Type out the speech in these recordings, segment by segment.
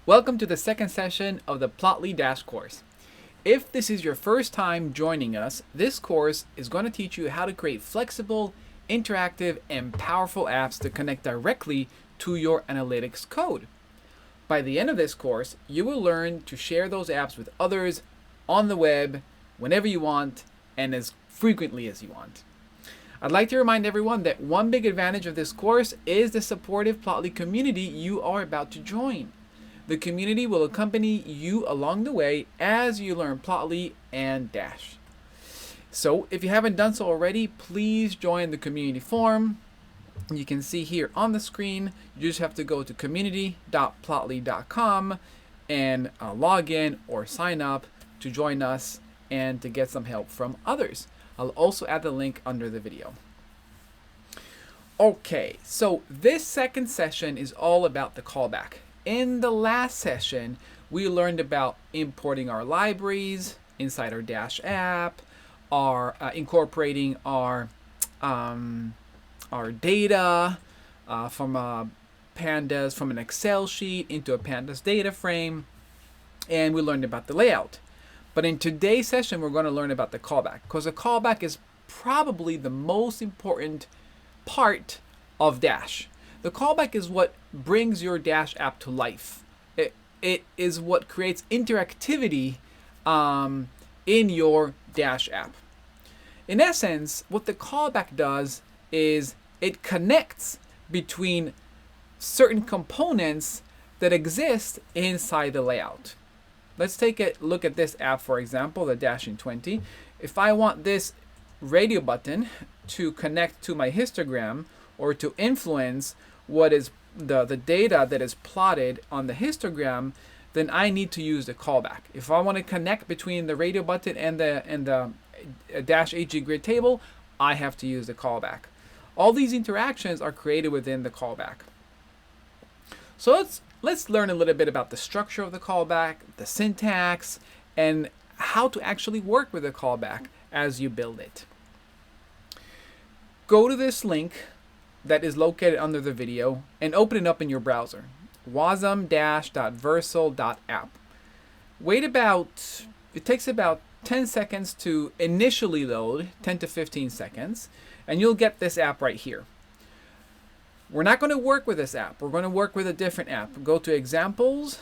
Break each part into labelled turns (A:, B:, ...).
A: Welcome to the second session of the Plotly Dash course. If this is your first time joining us, this course is going to teach you how to create flexible, interactive, and powerful apps to connect directly to your analytics code. By the end of this course, you will learn to share those apps with others on the web whenever you want and as frequently as you want. I'd like to remind everyone that one big advantage of this course is the supportive Plotly community you are about to join. The community will accompany you along the way as you learn Plotly and Dash. So if you haven't done so already, please join the community forum. You can see here on the screen, you just have to go to community.plotly.com and log in or sign up to join us and to get some help from others. I'll also add the link under the video. Okay, so this second session is all about the callback. In the last session, we learned about importing our libraries inside our Dash app, incorporating our data from pandas from an Excel sheet into a pandas data frame, and we learned about the layout. But in today's session, we're going to learn about the callback, because the callback is probably the most important part of Dash. The callback is what brings your Dash app to life. It is what creates interactivity in your Dash app. In essence, what the callback does is it connects between certain components that exist inside the layout. Let's take a look at this app, for example, the Dash in 20. If I want this radio button to connect to my histogram or to influence what is the data that is plotted on the histogram, then I need to use the callback. If I want to connect between the radio button and the Dash AG grid table, I have to use the callback. All these interactions are created within the callback. So let's learn a little bit about the structure of the callback, the syntax, and how to actually work with the callback as you build it. Go to this link that is located under the video and open it up in your browser, wasmdash.versal.app. It takes about 10 seconds to initially load, 10 to 15 seconds, and you'll get this app right here. We're not going to work with this app. We're going to work with a different app. Go to examples,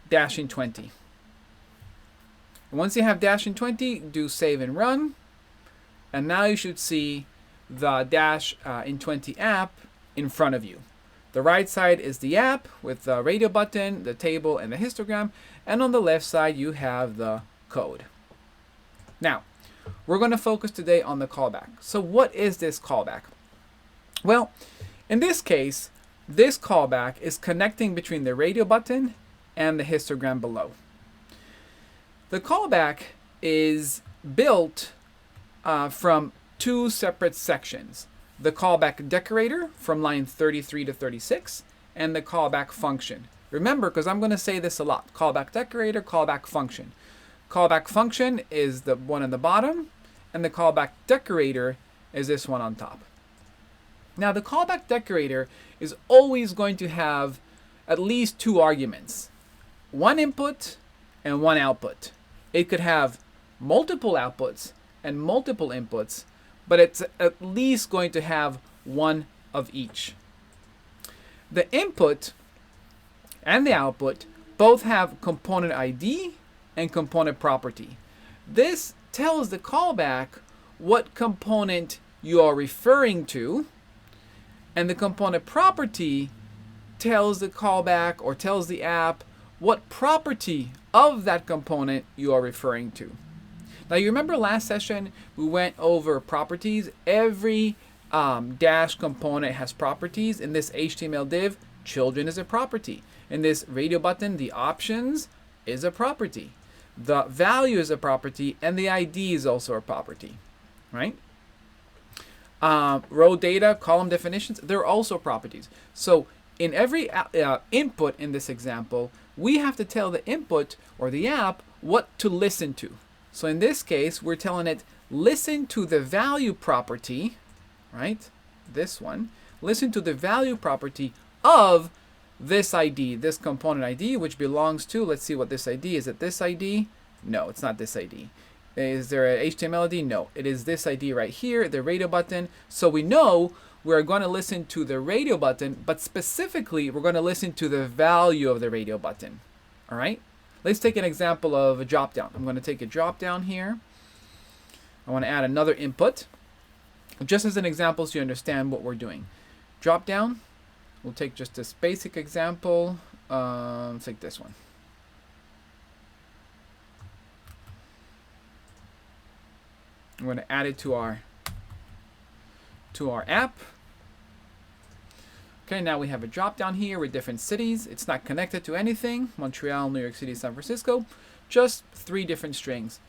A: Dash in 20. Once you have Dash in 20, do save and run. And now you should see the Dash in 20 app in front of you. The right side is the app with the radio button, the table, and the histogram. And on the left side, you have the code. Now, we're going to focus today on the callback. So what is this callback? Well, in this case, this callback is connecting between the radio button and the histogram below. The callback is built from two separate sections: the Callback Decorator from line 33 to 36 and the Callback Function. Remember, because I'm going to say this a lot: Callback Decorator, Callback Function. Callback Function is the one on the bottom, and the Callback Decorator is this one on top. Now, the Callback Decorator is always going to have at least two arguments: one input and one output. It could have multiple outputs and multiple inputs, but it's at least going to have one of each. The input and the output both have component ID and component property. This tells the callback what component you are referring to, and the component property tells the callback or tells the app what property of that component you are referring to. Now, you remember last session we went over properties. Every Dash component has properties. In this HTML div, children is a property. In this radio button, the options is a property. The value is a property, and the ID is also a property, right? Row data, column definitions, they're also properties. So in every input in this example, we have to tell the input or the app what to listen to. So in this case, we're telling it, listen to the value property, right? This one. Listen to the value property of this ID, this component ID, which belongs to, let's see what this ID is. It this ID? No, it's not this ID. Is there a HTML ID? No, it is this ID right here, the radio button. So we know we're going to listen to the radio button, but specifically we're going to listen to the value of the radio button. All right, let's take an example of a drop down. I'm going to take a drop down here. I want to add another input, just as an example so you understand what we're doing. Drop down, we'll take just this basic example. Let's take this one. I'm going to add it to our app. Okay, now we have a drop down here with different cities. It's not connected to anything. Montreal, New York City, San Francisco. Just 3 different strings.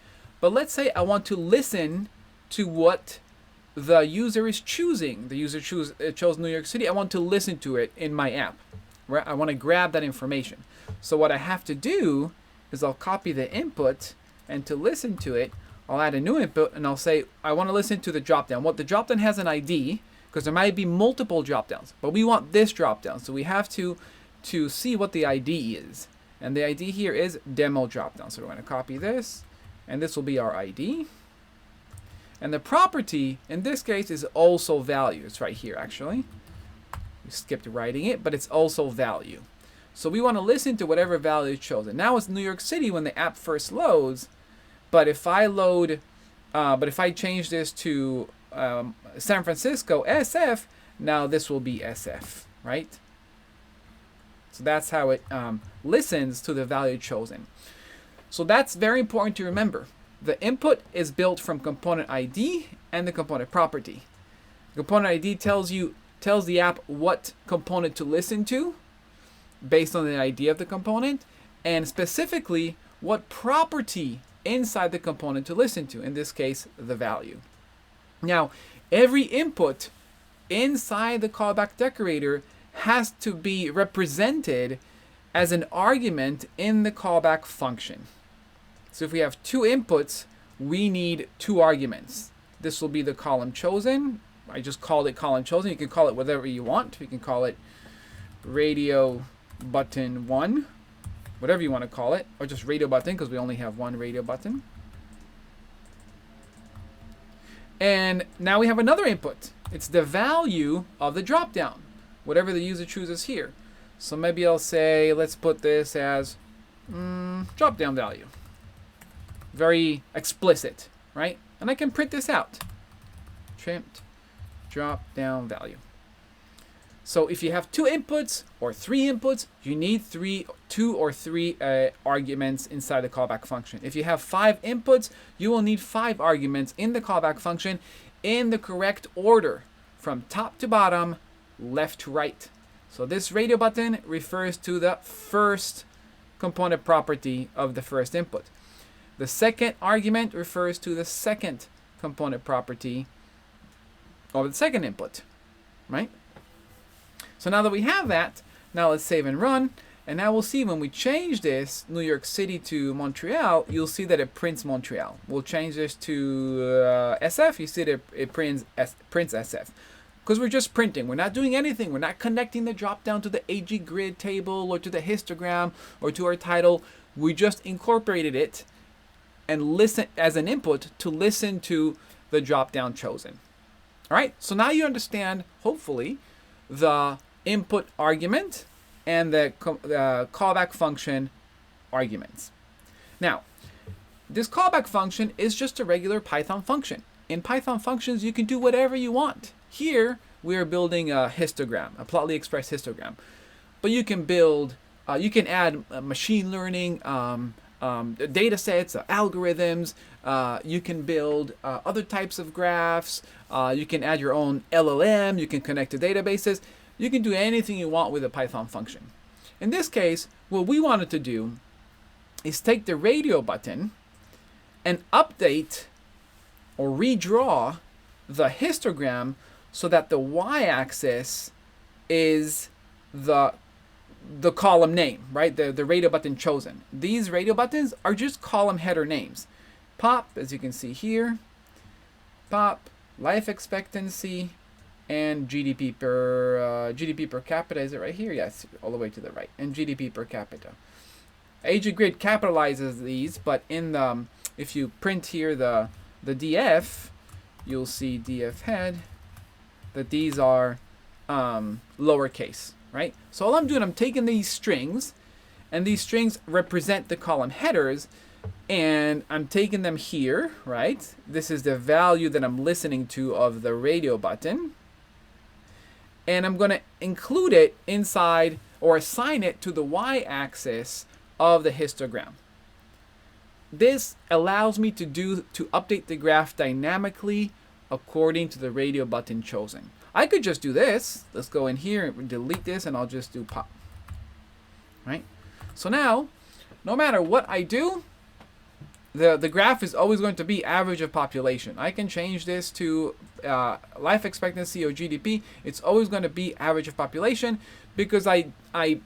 A: But let's say I want to listen to what the user is choosing. The user chose New York City. I want to listen to it in my app. Right? I want to grab that information. So what I have to do is I'll copy the input, and to listen to it, I'll add a new input and I'll say I want to listen to the dropdown. Well, the dropdown has an ID because there might be multiple dropdowns, but we want this dropdown. So we have to see what the ID is. And the ID here is demo dropdown. So we're going to copy this, and this will be our ID. And the property in this case is also value. It's right here actually. We skipped writing it, but it's also value. So we want to listen to whatever value is chosen. Now it's New York City when the app first loads. But if I change this to San Francisco SF, now this will be SF, right? So that's how it listens to the value chosen. So that's very important to remember. The input is built from component ID and the component property. The component ID tells the app what component to listen to based on the ID of the component, and specifically what property inside the component to listen to, in this case, the value. Now, every input inside the callback decorator has to be represented as an argument in the callback function. So if we have 2 inputs, we need 2 arguments. This will be the column chosen. I just called it column chosen. You can call it whatever you want. You can call it radio button 1. Whatever you want to call it, or just radio button because we only have 1 radio button. And now we have another input. It's the value of the dropdown, whatever the user chooses here. So maybe I'll say, let's put this as dropdown value. Very explicit, right? And I can print this out. Trimmed dropdown value. So if you have 2 inputs or 3 inputs, you need 2 or 3 arguments inside the callback function. If you have 5 inputs, you will need 5 arguments in the callback function in the correct order, from top to bottom, left to right. So this radio button refers to the first component property of the first input. The second argument refers to the second component property of the second input, right? So now that we have that, now let's save and run. And now we'll see when we change this New York City to Montreal, you'll see that it prints Montreal. We'll change this to SF. You see that it prints SF. Because we're just printing. We're not doing anything. We're not connecting the dropdown to the AG grid table or to the histogram or to our title. We just incorporated it and listen as an input to listen to the dropdown chosen. All right. So now you understand, hopefully, the input argument and the callback function arguments. Now, this callback function is just a regular Python function. In Python functions, you can do whatever you want. Here, we are building a histogram, a plotly expressed histogram. But you can build, you can add machine learning, data sets, algorithms. You can build other types of graphs. You can add your own LLM. You can connect to databases. You can do anything you want with a Python function. In this case, what we wanted to do is take the radio button and update or redraw the histogram so that the y-axis is the column name, right? The radio button chosen. These radio buttons are just column header names. Pop, as you can see here, pop, life expectancy, and GDP per capita. Is it right here? Yes, all the way to the right. And GDP per capita. AGGrid capitalizes these, but in the if you print here the DF, you'll see DF head that these are lowercase, right? So all I'm doing, I'm taking these strings, and these strings represent the column headers, and I'm taking them here, right? This is the value that I'm listening to of the radio button, and I'm going to include it inside or assign it to the y-axis of the histogram. This allows me to update the graph dynamically according to the radio button chosen. I could just do this. Let's go in here and delete this, and I'll just do pop. Right? So now, no matter what I do, the graph is always going to be average of population. I can change this to life expectancy or GDP. It's always going to be average of population because I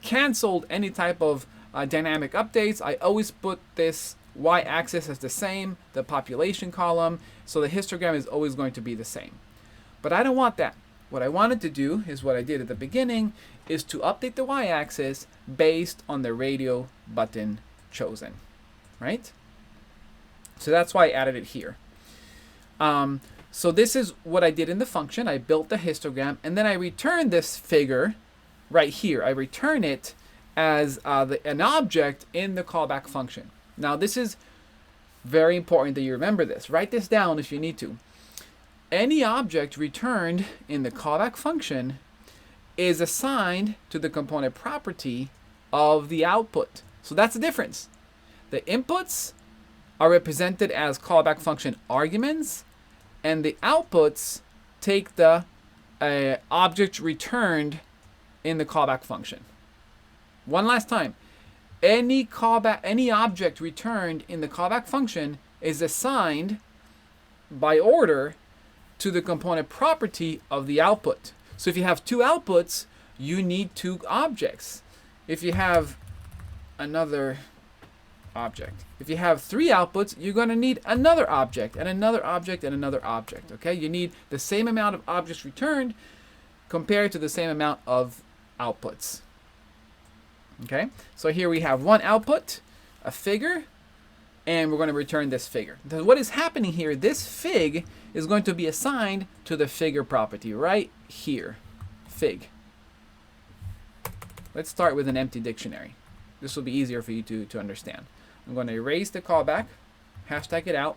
A: canceled any type of dynamic updates. I always put this y-axis as the same, the population column, so the histogram is always going to be the same. But I don't want that. What I wanted to do is what I did at the beginning, is to update the y-axis based on the radio button chosen, right? So that's why I added it here. So this is what I did in the function. I built the histogram, and then I returned this figure right here. I return it as an object in the callback function. Now this is very important that you remember this. Write this down if you need to. Any object returned in the callback function is assigned to the component property of the output. So that's the difference. The inputs are represented as callback function arguments, and the outputs take the object returned in the callback function. One last time. Any object returned in the callback function is assigned by order to the component property of the output. So if you have two outputs, you need two objects. If you have another object, if you have three outputs, you're going to need another object and another object and another object. Okay, you need the same amount of objects returned compared to the same amount of outputs. Okay, so here we have one output, a figure, and we're going to return this figure. Then what is happening here, this fig is going to be assigned to the figure property right here, fig. Let's start with an empty dictionary. This will be easier for you to understand. I'm going to erase the callback, hashtag it out,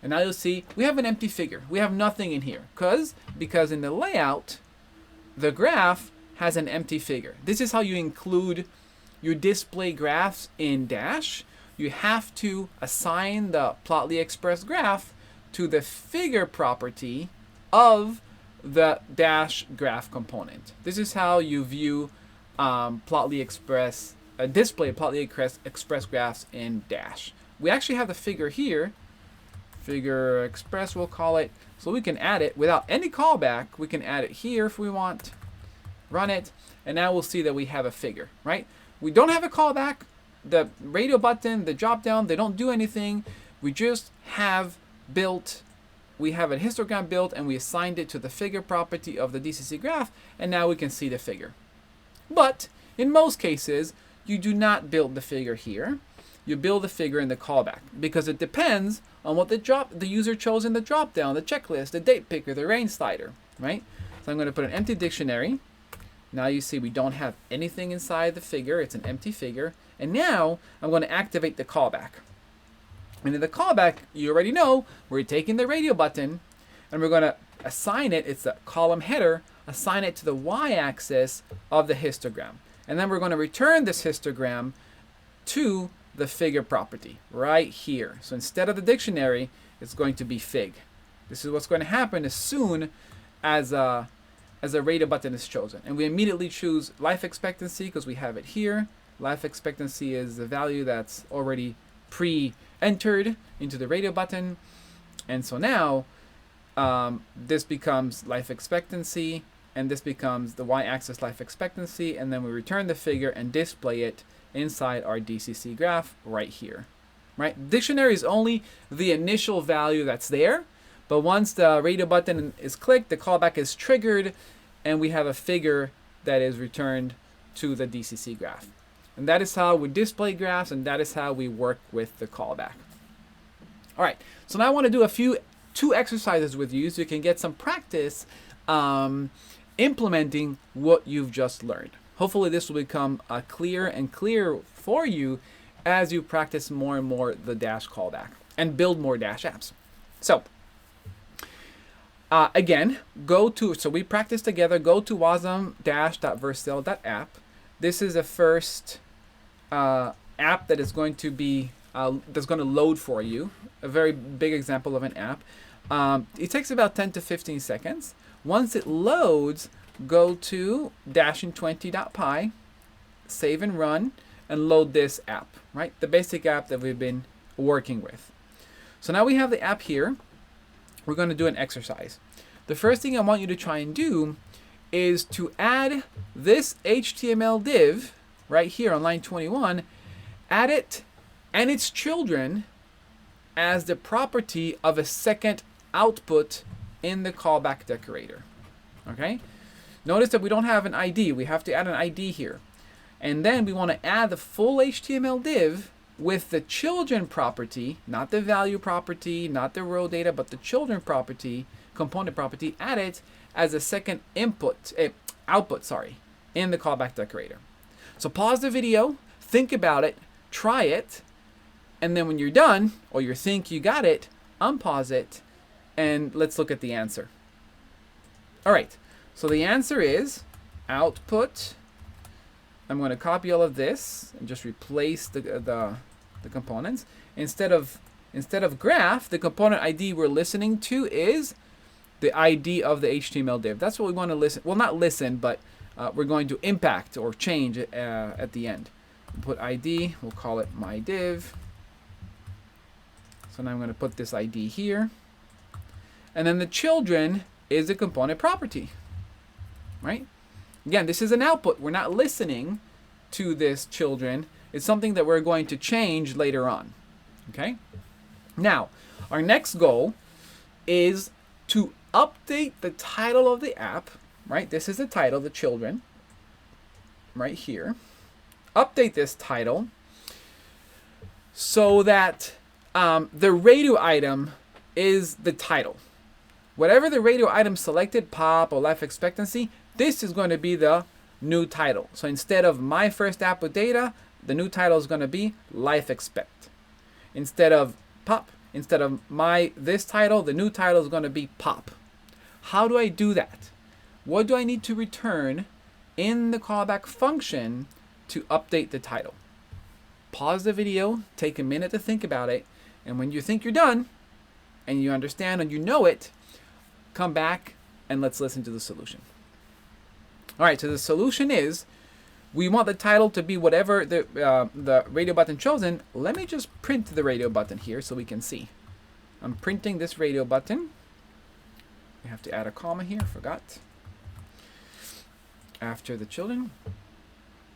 A: and now you'll see we have an empty figure. We have nothing in here because in the layout, the graph has an empty figure. This is how you include your display graphs in Dash. You have to assign the plotly expressed graph to the figure property of the Dash graph component. This is how you view display plotly express graphs in Dash. We actually have the figure here, figure express we'll call it, so we can add it without any callback. We can add it here if we want, run it, and now we'll see that we have a figure, right? We don't have a callback. The radio button, the Dropdown, they don't do anything. We just have we have a histogram built, and we assigned it to the figure property of the DCC graph, and now we can see the figure. But in most cases, you do not build the figure here. You build the figure in the callback because it depends on what the user chose in the Dropdown, the checklist, the date picker, the range slider, right? So I'm going to put an empty dictionary. Now you see we don't have anything inside the figure. It's an empty figure. And now I'm going to activate the callback. And in the callback, you already know, we're taking the radio button and we're going to assign it, it's the column header, assign it to the y-axis of the histogram. And then we're going to return this histogram to the figure property right here. So instead of the dictionary, it's going to be fig. This is what's going to happen as soon as a radio button is chosen. And we immediately choose life expectancy because we have it here. Life expectancy is the value that's already pre-entered into the radio button. And so now this becomes life expectancy, and this becomes the y-axis life expectancy, and then we return the figure and display it inside our DCC graph right here. Right? Dictionary is only the initial value that's there, But once the radio button is clicked, the callback is triggered, and we have a figure that is returned to the DCC graph. And that is how we display graphs, and that is how we work with the callback. All right, so now I want to do two exercises with you so you can get some practice implementing what you've just learned. Hopefully this will become clearer and clearer for you as you practice more and more the Dash callback and build more Dash apps. So again, so we practice together, go to wasmdash.vercel.app. This is the first app that is going to be that's going to load for you. A very big example of an app. It takes about 10 to 15 seconds. Once it loads, go to dashing20.py, save and run, and load this app, right? The basic app that we've been working with. So now we have the app here. We're going to do an exercise. The first thing I want you to try and do is to add this HTML div right here on line 21, add it and its children as the property of a second output in the callback decorator. Okay? Notice that we don't have an ID. We have to add an ID here. And then we want to add the full HTML div with the children property, not the value property, not the row data, but the children property, component property, add it as a second output, in the callback decorator. So pause the video, think about it, try it, and then when you're done, or you think you got it, unpause it, and let's look at the answer. All right, so the answer is output. I'm going to copy all of this and just replace the components. Instead of graph, the component ID we're listening to is the ID of the HTML div. That's what we want to listen. Well, not listen, but we're going to impact or change at the end. We'll put ID. We'll call it my div. So now I'm going to put this ID here. And then the children is a component property, right? Again, this is an output. We're not listening to this children. It's something that we're going to change later on, okay? Now, our next goal is to update the title of the app, right? This is the title, the children, right here. Update this title so that the radio item is the title. Whatever the radio item selected, pop or life expectancy, this is going to be the new title. So instead of my first app with data, the new title is going to be life expect. Instead of pop, instead of this title, the new title is going to be pop. How do I do that? What do I need to return in the callback function to update the title? Pause the video, take a minute to think about it, and when you think you're done and you understand and you know it, come back and let's listen to the solution. All right, so the solution is we want the title to be whatever the radio button chosen. Let me just print the radio button here so we can see. I'm printing this radio button. We have to add a comma here, forgot. After the children.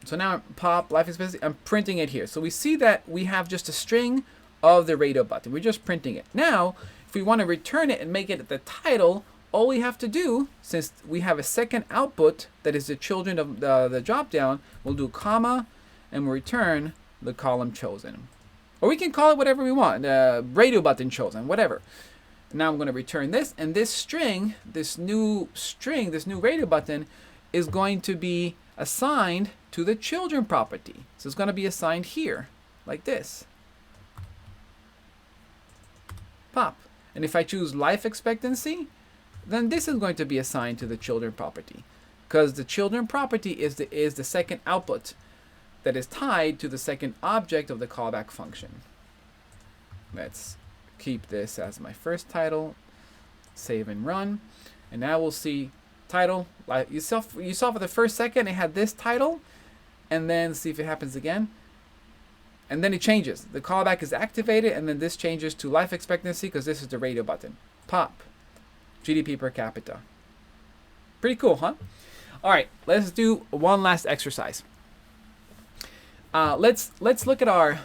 A: So now pop, life expectancy, I'm printing it here. So we see that we have just a string of the radio button. We're just printing it. Now, if we want to return it and make it the title, all we have to do, since we have a second output that is the children of the dropdown, we'll do comma and we'll return the column chosen. Or we can call it whatever we want, radio button chosen, whatever. Now I'm going to return this, and this string, this new radio button is going to be assigned to the children property. So it's going to be assigned here, like this. Pop. And if I choose life expectancy, then this is going to be assigned to the children property, because the children property is the second output that is tied to the second object of the callback function. Let's keep this as my first title, save and run, and now we'll see title. Like you saw for the first second it had this title, and then see if it happens again, and then it changes. The callback is activated, and then this changes to life expectancy because this is the radio button. Pop. GDP per capita. Pretty cool, huh? All right, let's do one last exercise. Let's look at our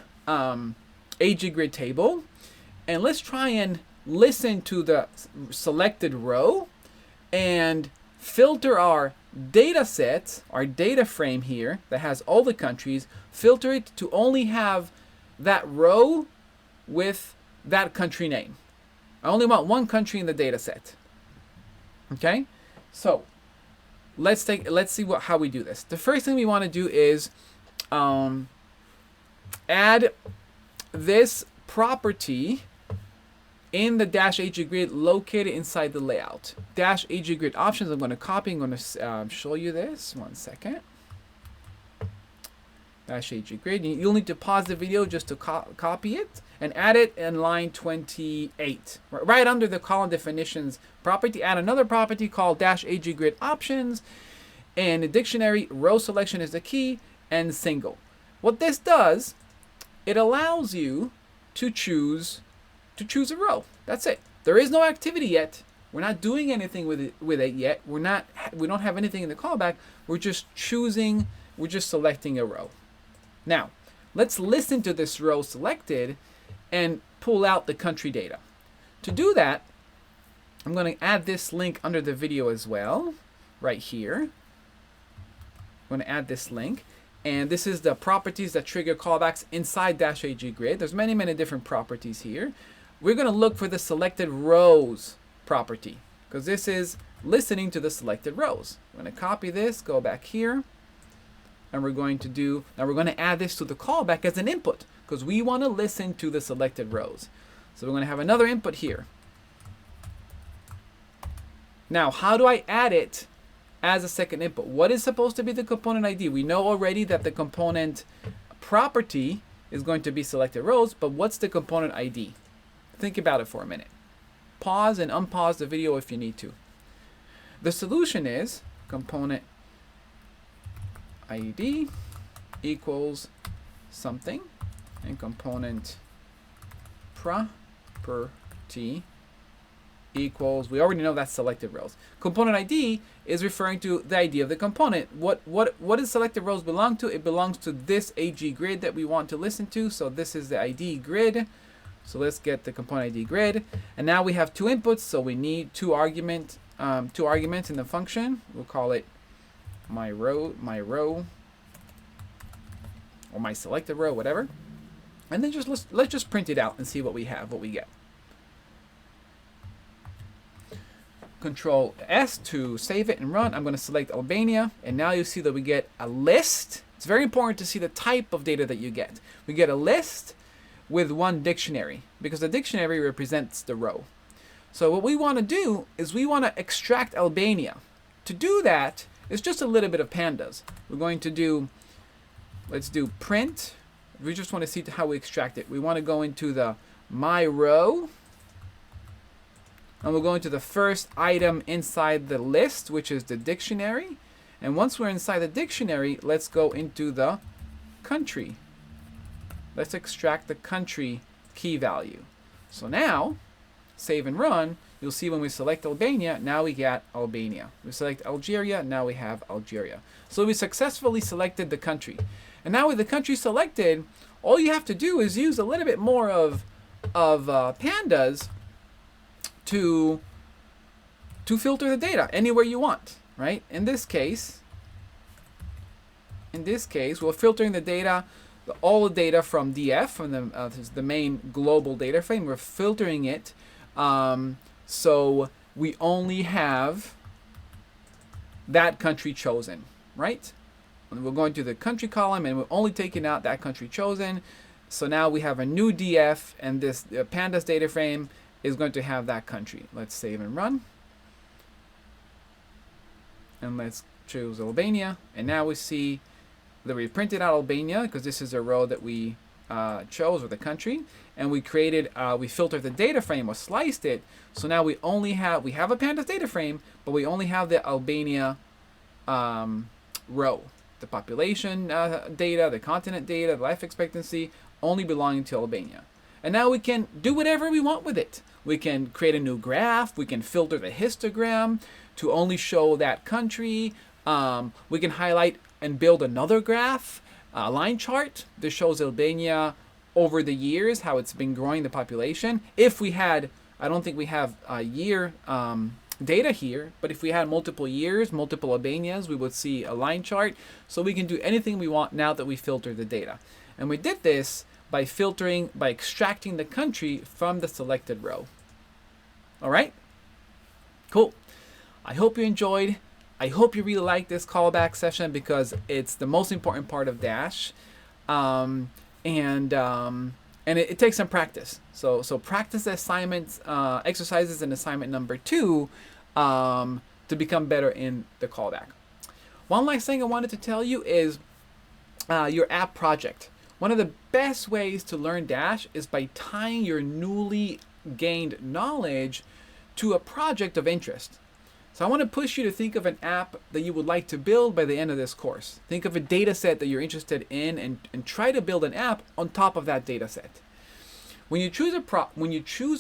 A: AG grid table, and let's try and listen to the selected row and filter our data set, our data frame here that has all the countries, filter it to only have that row with that country name. I only want one country in the data set. Okay, so let's see how we do this. The first thing we want to do is add this property in the -AG grid located inside the layout. -AG grid options, I'm going to copy. I'm going to show you this. 1 second. -AG grid. You'll need to pause the video just to copy it and add it in line 28. Right under the column definitions property, add another property called -AG grid options. And the dictionary, row selection is the key and single. What this does, it allows you to choose a row. That's it. There is no activity yet. We're not doing anything with it yet. We don't have anything in the callback. We're just selecting a row. Now, let's listen to this row selected and pull out the country data. To do that, I'm going to add this link under the video as well, right here. I'm going to add this link. And this is the properties that trigger callbacks inside -AG grid. There's many, many different properties here. We're going to look for the selected rows property because this is listening to the selected rows. I'm going to copy this, go back here, and we're going to add this to the callback as an input because we want to listen to the selected rows. So we're going to have another input here. Now, how do I add it as a second input? What is supposed to be the component ID? We know already that the component property is going to be selected rows, but what's the component ID? Think about it for a minute. Pause and unpause the video if you need to. The solution is component ID equals something, and component property equals, we already know that's selected rows. Component ID is referring to the ID of the component. What does selected rows belong to? It belongs to this AG grid that we want to listen to. So this is the ID grid. So let's get the component ID grid. And now we have two inputs, so we need two arguments in the function. We'll call it my row, or my selected row, whatever. And then let's just print it out and see what we have, what we get. Control S to save it and run. I'm going to select Albania, and now you see that we get a list. It's very important to see the type of data that you get. We get a list with one dictionary because the dictionary represents the row. So what we want to do is we want to extract Albania. To do that, it's just a little bit of pandas. We're going to do, let's do print. We just want to see how we extract it. We want to go into the my row. And we'll go into the first item inside the list, which is the dictionary. And once we're inside the dictionary, let's go into the country. Let's extract the country key value. So now, save and run, you'll see when we select Albania, now we get Albania. We select Algeria, now we have Algeria. So we successfully selected the country. And now with the country selected, all you have to do is use a little bit more of pandas to filter the data anywhere you want, right? In this case, we're filtering the data, all the data from DF, from the main global data frame. We're filtering it so we only have that country chosen, right? And we're going to the country column, and we're only taking out that country chosen. So now we have a new DF, and this pandas data frame is going to have that country. Let's save and run. And let's choose Albania. And now we see that we printed out Albania because this is a row that we chose, or the country. And we created, we filtered the data frame or sliced it. So now we have a pandas data frame, but we only have the Albania row. The population data, the continent data, the life expectancy, only belonging to Albania. And now we can do whatever we want with it. We can create a new graph. We can filter the histogram to only show that country. We can highlight and build another graph, a line chart that shows Albania over the years, how it's been growing the population. If we had I don't think we have year data here, but if we had multiple years, multiple Albanias, we would see a line chart. So we can do anything we want now that we filter the data. And we did this by extracting the country from the selected row. All right, cool. I hope you enjoyed. I hope you really like this callback session because it's the most important part of Dash. And it takes some practice. So practice the assignments, exercises in assignment number 2 to become better in the callback. One last thing I wanted to tell you is your app project. One of the best ways to learn Dash is by tying your newly gained knowledge to a project of interest. So I want to push you to think of an app that you would like to build by the end of this course. Think of a data set that you're interested in and try to build an app on top of that data set. When you choose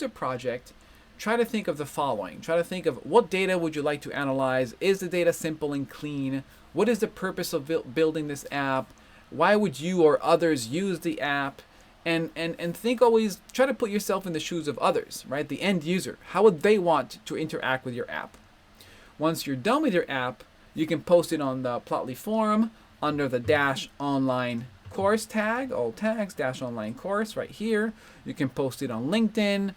A: a project, try to think of the following. Try to think of what data would you like to analyze? Is the data simple and clean? What is the purpose of building this app? Why would you or others use the app? And think always, try to put yourself in the shoes of others, right? The end user. How would they want to interact with your app? Once you're done with your app, you can post it on the Plotly forum under the Dash Online Course tag, all tags, Dash Online Course right here. You can post it on LinkedIn.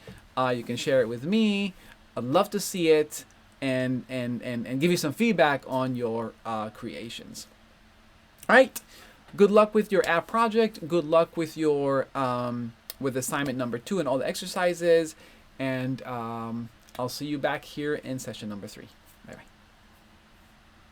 A: You can share it with me. I'd love to see it and give you some feedback on your creations. All right. Good luck with your app project. Good luck with your with assignment number 2 and all the exercises. And I'll see you back here in session number 3.